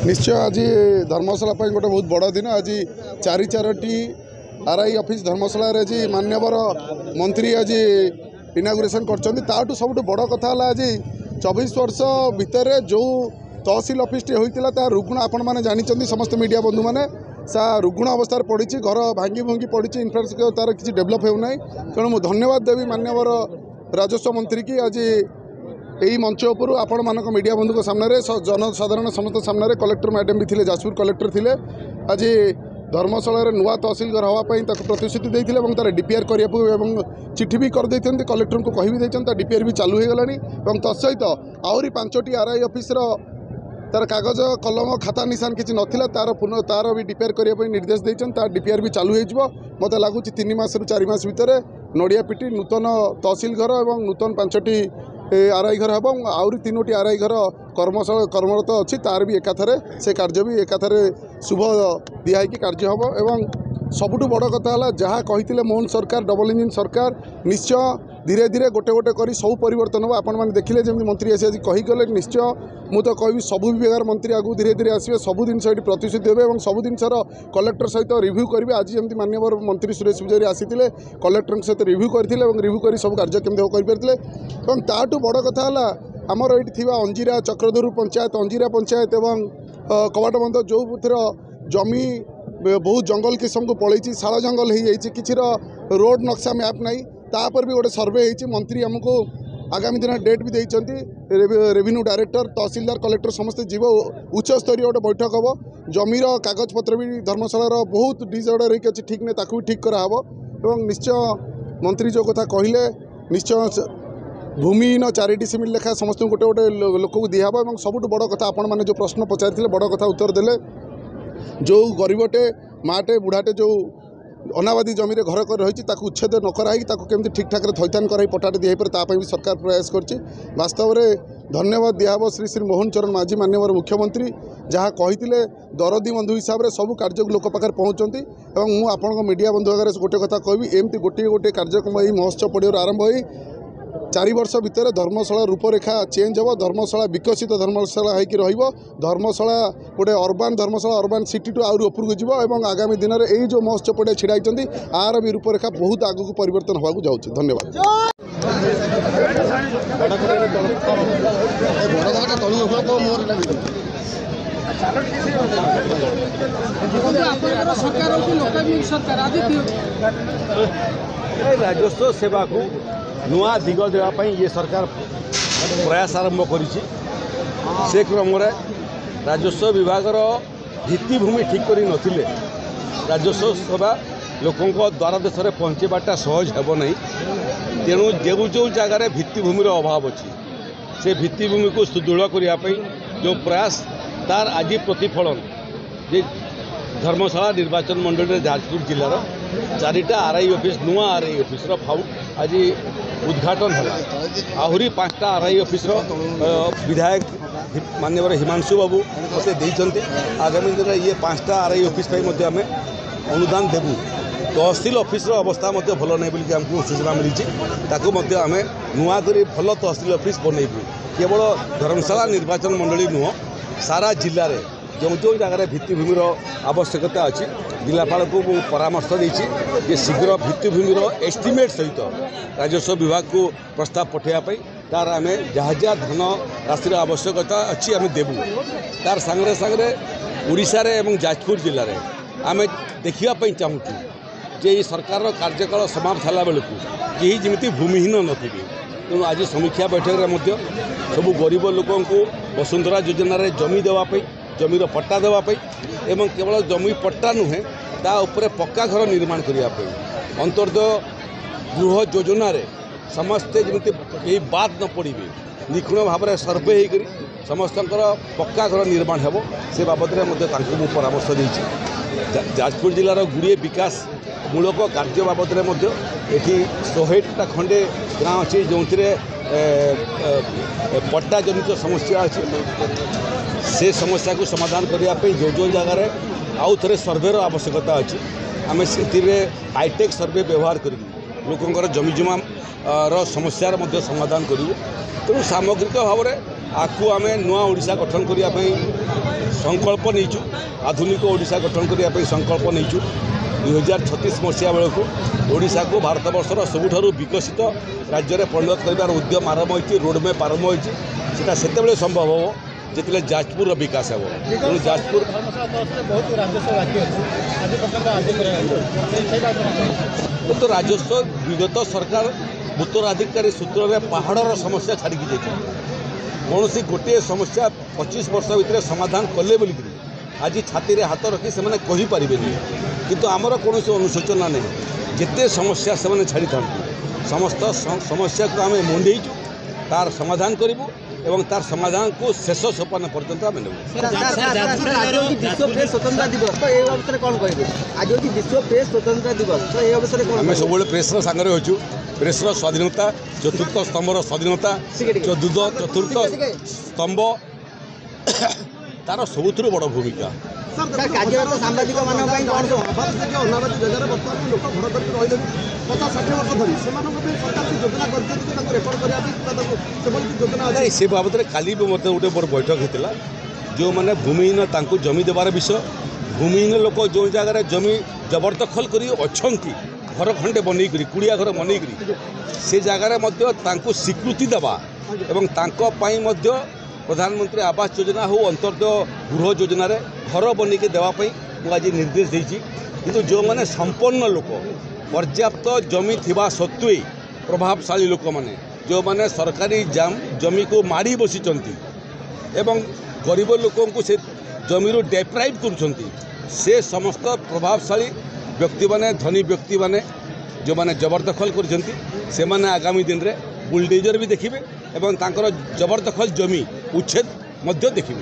निश्चय आज धर्मशाला गोटे बहुत बड़ दिन आज चारोटी आरआई ऑफिस धर्मशाला आज मान्यवर मंत्री आज इनागुरेसन कर सब बड़ कथा आज 24 वर्ष भितर जो तहसिल ऑफिस होता रुग्ण आपण मैंने जानी समस्त मीडिया बंधु मैंने सा रुग्ण अवस्था पड़ी घर भांगी भुंगी पड़ी इनफ्रास्ट्रक्चर तार किसी डेभलप होना तेणु मुझे धन्यवाद देवी मान्यवर राजस्व मंत्री की आज यही मंच उपर आपण मानक मीडिया बंधु सामने जनसाधारण समस्त सामने कलेक्टर मैडम भी थे जाजपुर कलेक्टर थे आज धर्मशाला नुआ तहसिल घर हाँपाई प्रतिश्रुति देते तार डीपीआर करने चिठी भी कर कलेक्टर को कह भी डीपीआर भी चालू हो गलानी तत्सहित आहरी 5टी आरआई ऑफिस तार कागज कलम खाता निशान किसी नाला तार भी डीपीआर करने निर्देश देते तार डीपीआर भी चालू हो मत लगुच 3 मास रु 4 मास भितर नड़िया पिटी नूतन तहसिल घर और नूतन 5टी आरआई घर हम आहरी 3टी आरआई घर कर्मरत अच्छी तार भी एकाथरे से कार्य भी एकाथरे शुभ दिहाई कार्य हम एवं सबुठ बड़ कथा जहाँ कही मोहन सरकार डबल इंजिन सरकार निश्चय धीरे धीरे गोटे गोटे कर सब परिवर्तन हम आपण मैंने देखिले जमी मंत्री आसी आज कहीगले निश्चय मु तो कह सबू विभाग मंत्री आगू धीरे धीरे आसवे सब जिनस ये प्रतिश्रुति देवे और सब जिनसर कलेक्टर सहित रिव्यू करेंगे आज जमी मान्यवर मंत्री सुरेश पूजारी आसी कलेक्टर सहित रिव्यू करते रिव्यू कर सब कार्य केमती करें ताठू बड़ कथा आमर ये अंजीरा चक्रधर पंचायत अंजीरा पंचायत एवं कवाटबंध जो जमी बहुत जंगल किस्म को पलैची शाल जंगल हो जाए किसी रोड नक्शा मैप नहीं तापर भी गोटे सर्वे हो मंत्री आमको आगामी दिन डेट भी देती रेवेन्यू डायरेक्टर तहसिलदार कलेक्टर समस्त जीव उच्च स्तरीय गोटे बैठक हम जमीर कागज पत्र भी धर्मशाला बहुत डिसऑर्डर होती ठीक नहीं ताकू भी ठीक कराव और निश्चय मंत्री जो कथा कहले निश्चय भूमिहीन 4 डिसिमिल लेखा समस्त गोटे गोटे लोक को दिहब और सबुठ बड़ कथा आपण मैंने जो प्रश्न पचारि बड़ कथा उत्तर देले जो गरीबटे माटे बुढ़ाटे जो अनाबादी जमी घर कर रही उच्छेद न कराई केमती ठीक ठाक थैथान कराई पटाटे दिए भी सरकार प्रयास कर वास्तव में धन्यवाद दिहब श्री श्री मोहन चरण माझी मान्यवर मुख्यमंत्री जहाँ कही दरदी बंधु हिसाब से सब कार्य लोक पाखे पहुँचती और मुझे आपण मीडिया बंधु आगे गोटे कथा कहि एमती गोटे गोटे कार्यक्रम यही महोत्सव पड़िया आरंभ हो 4 वर्ष भितर धर्मशाला रूपरेखा चेंज हो धर्मशाला विकसित धर्मशाला हो धर्मशाला गोटे अर्बान धर्मशाला अर्बान सिटी टू आउरी उपरको जीव और आगामी दिन में यही जो महोत्सव पड़िया छिड़ाई आर भी रूपरेखा बहुत आगू परिवर्तन होगा जाऊँगी धन्यवाद। राजस्व सेवा को नुआ दिग देवाई ये सरकार प्रयास आरंभ करिछि से क्रम राजस्व विभाग भित्तिभूमि ठीक कर नथिले राजस्व सेवा लोकों द्वार देश में पहुँचवाटा सहज हेब नहीं तेणु जो जो जगार भित्तिभूमिर अभाव अच्छी से भित्तिभूमि को सुदृढ़ करने जो प्रयास तार आज प्रतिफलन जे धर्मशाला निर्वाचन मंडल जाजपुर जिलार 4टा आरआई ऑफिस नुआ आरआई ऑफिस आज उद्घाटन है आहरी 5टा आरआई ऑफिस विधायक मान्यवर हिमांशु बाबू मत देते आगामी दिन ये 5टा आरआई ऑफिस आम अनुदान देवु तहसिल ऑफिस अवस्था भल नहीं बोलिक आमको सूचना मिली आम नुआ कर भल तहसिल ऑफिस बनइबू केवल धर्मशाला निर्वाचन मंडली नुह सारा जिले में जो जो जगह भित्तिभूमिर आवश्यकता अच्छी जिलापाल को परामर्श देछि शीघ्र भित्तिभूमिर एस्टिमेट सहित राजस्व विभाग को प्रस्ताव पठाइवाई तार आम जहाँ जहाँ धन राशि आवश्यकता अच्छी आम देवु तार सांगे सांगे ओडिशा रे एवं जाजपुर जिले में आम देखापी चाहूँ जे सरकार कार्यकाल समाप्त होला बेलू कहीं जमी भूमिहीन नथि तेणु आज समीक्षा बैठक में सब गरीब लोकों को वसुंधरा योजन जमी देवाई जमीर पट्टा देवाई एवं केवल जमी पट्टा नुहे ता उपरे पक्का घर निर्माण करने अंतर्दय गृह योजना समस्ते जमी यही बात न पड़े निखुण भाव में सर्वे होकर समस्त पक्का घर निर्माण हो से बाबद में परामर्श देती जाजपुर जिलार गुड़े विकास मूलक कार्य बाबद में ये 100टा खंडे गाँव अच्छी जो पट्टा जनित समस्या अच्छी से समस्या को समाधान करने जो जो जगार आउ थे सर्वेर आवश्यकता अच्छी आम से हाईटेक सर्वे व्यवहार कर लोकंर जमी जमा समस्यार मध्य समाधान करूँ। तेणु सामग्रिक भाव में आपको आम नुआ ओडिशा गठन करने संकल्प नहींचु। आधुनिक ओडिशा गठन करने संकल्प नहींचु। 2036 मसीहा बेलू ओडिशा को भारत वर्षर सबुठारु विकसित राज्य में परिणत कर उद्यम आरंभ होती, रोडमैप आरंभ होती। सेटा सेतेबेले संभव हो जितने जाजपुर विकास हो। तेणु जाजपुर तो राजस्व विगत सरकार उत्तराधिकारी सूत्र में पहाड़र समस्या छाड़ी जाती कौन सी गोटे समस्या 25 वर्ष भितर समाधान कले बोलिक आज छाती हाथ रखी से कहीपर किंतु आमर कौन अनुशोचना नहीं। जिते समस्या से छाड़ी था समस्त समस्या को आम मुंडेचु तार समाधान करूँ एवं तार समाधान को शेष सोपान पर्यंत आम विश्व प्रेस स्वतंत्रता दिवस तो ये अवसर कौन कहे आज हूँ विश्व प्रेस स्वतंत्रता दिवस तो ये अवसर आम सब प्रेसर सांगे अच्छु। प्रेसर स्वाधीनता चतुर्थ स्तंभर स्वाधीनता चतुर्थ स्तंभ तार सबुठ बड़ भूमिका कार्यरत सांबादिक से बाबद काली भी मत गोटे बड़ बैठक होता जो मैंने भूमिहीन तांकु जमी देवार विषय भूमिहीन लोक जो जगार जमी जबरदखल कर घर खंडे बनईकरी कुड़िया घर बनईकरी से जगार स्वीकृति देवा एवं प्रधानमंत्री आवास योजना हो अंतर्गत गृह योजना रे घर बनिके देवाई आज निर्देश देती किंतु जो मैंने संपन्न लोक पर्याप्त जमी थिबा सत्वे प्रभावशाली लोक मैंने जो मैंने सरकारी जमी को माड़ी बसीचंती एवं गरीब लोकों को से जमीर डेप्राइव करुँच से समस्त प्रभावशाली व्यक्ति माने धनी व्यक्ति माने जो मैंने जबरदखल कर आगामी दिन में बुलडोजर भी देखिए एवं तांकर जबरदखल जमी उच्छेद देखिए।